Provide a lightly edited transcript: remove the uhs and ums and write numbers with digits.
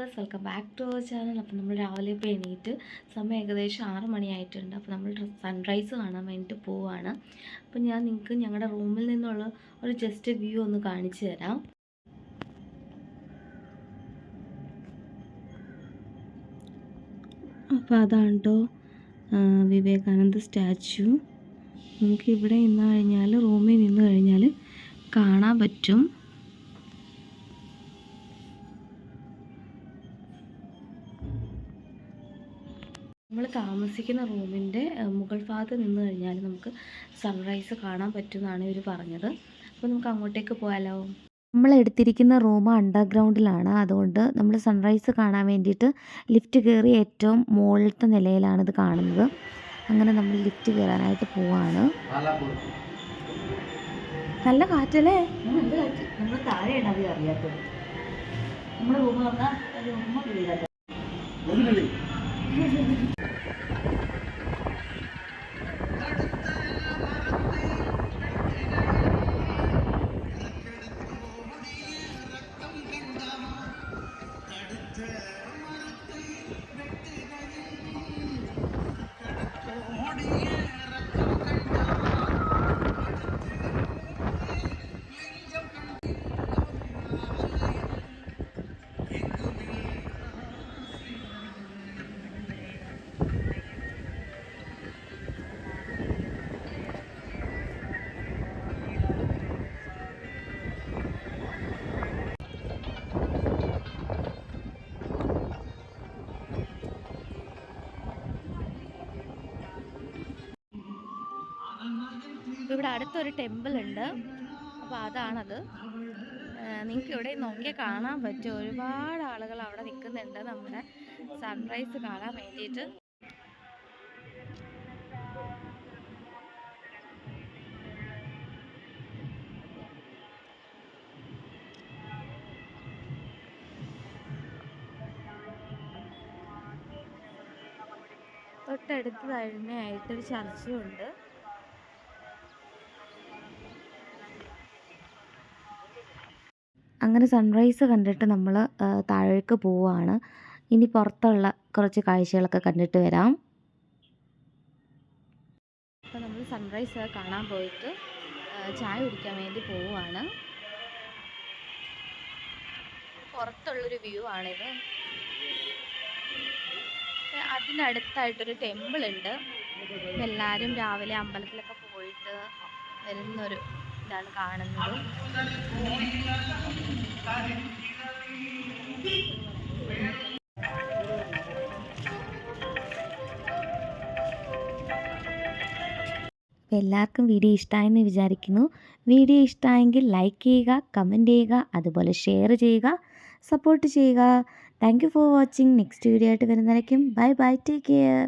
Viewers, welcome back to our channel. അപ്പോൾ നമ്മൾ രാവിലെ ഇപ്പോൾ എണീറ്റ് സമയം ഏകദേശം 6 മണിയായിട്ടുണ്ട്. അപ്പോൾ നമ്മൾ സൺറൈസ് കാണാൻ വേണ്ടിയിട്ട് പോവുകയാണ്. അപ്പോൾ ഞാൻ നിങ്ങൾക്ക് ഞങ്ങളുടെ റൂമിൽ നിന്നുള്ള ഒരു ജസ്റ്റ് വ്യൂ ഒന്ന് കാണിച്ചു തരാം. അപ്പോൾ അതാണ് കേട്ടോ വിവേകാനന്ദ സ്റ്റാച്യു. നമുക്കിവിടെ നിന്ന് കഴിഞ്ഞാൽ റൂമിൽ നിന്ന് കഴിഞ്ഞാൽ കാണാൻ പറ്റും. നമ്മൾ താമസിക്കുന്ന റൂമിൻ്റെ മുകൾ ഭാഗത്ത് നിന്ന് കഴിഞ്ഞാൽ നമുക്ക് സൺറൈസ് കാണാൻ പറ്റുമെന്നാണ് ഇവർ പറഞ്ഞത്. അപ്പോൾ നമുക്ക് അങ്ങോട്ടേക്ക് പോയാലോ. നമ്മൾ എടുത്തിരിക്കുന്ന റൂം അണ്ടർഗ്രൗണ്ടിലാണ്. അതുകൊണ്ട് നമ്മൾ സൺറൈസ് കാണാൻ വേണ്ടിയിട്ട് ലിഫ്റ്റ് കയറി ഏറ്റവും മുകളിലത്തെ നിലയിലാണിത് കാണുന്നത്. അങ്ങനെ നമ്മൾ ലിഫ്റ്റ് കയറാനായിട്ട് പോവാണ്. നല്ല കാറ്റല്ലേ, നല്ല കാറ്റ്. നമ്മൾ താഴെയാണ് അത് അറിയാത്തത്. നമ്മുടെ റൂം പറഞ്ഞാൽ റൂം വീടാത്ത ഇവിടെ അടുത്തൊരു ടെമ്പിൾ ഉണ്ട്. അപ്പോൾ അതാണത്. നിങ്ങൾക്ക് ഇവിടെ നോക്കിയാൽ കാണാൻ പറ്റും. ഒരുപാട് ആളുകൾ അവിടെ നിൽക്കുന്നുണ്ട് നമ്മുടെ സൺറൈസ് കാണാൻ വേണ്ടിയിട്ട്. തൊട്ടടുത്ത് തന്നെയായിട്ടൊരു ചർച്ചുണ്ട്. അങ്ങനെ സൺറൈസ് കണ്ടിട്ട് നമ്മൾ താഴേക്ക് പോവുകയാണ്. ഇനി പുറത്തുള്ള കുറച്ച് കാഴ്ചകളൊക്കെ കണ്ടിട്ട് വരാം. അപ്പോൾ നമ്മൾ സൺറൈസ് കാണാൻ പോയിട്ട് ചായ കുടിക്കാൻ വേണ്ടി പോവുകയാണ്. പുറത്തുള്ളൊരു വ്യൂ ആണിത്. അതിനടുത്തായിട്ടൊരു ടെമ്പിൾ ഉണ്ട്. എല്ലാവരും രാവിലെ അമ്പലത്തിലൊക്കെ പോയിട്ട് വരുന്നൊരു ഇതാണ് കാണുന്നത്. എല്ലാവർക്കും വീഡിയോ ഇഷ്ടമായെന്ന് വിചാരിക്കുന്നു. വീഡിയോ ഇഷ്ടമായെങ്കിൽ ലൈക്ക് ചെയ്യുക, കമൻറ്റ് ചെയ്യുക, അതുപോലെ ഷെയർ ചെയ്യുക, സപ്പോർട്ട് ചെയ്യുക. Thank you for watching. Next video ആയിട്ട് വരുന്നതായിരിക്കും. Bye bye, take care.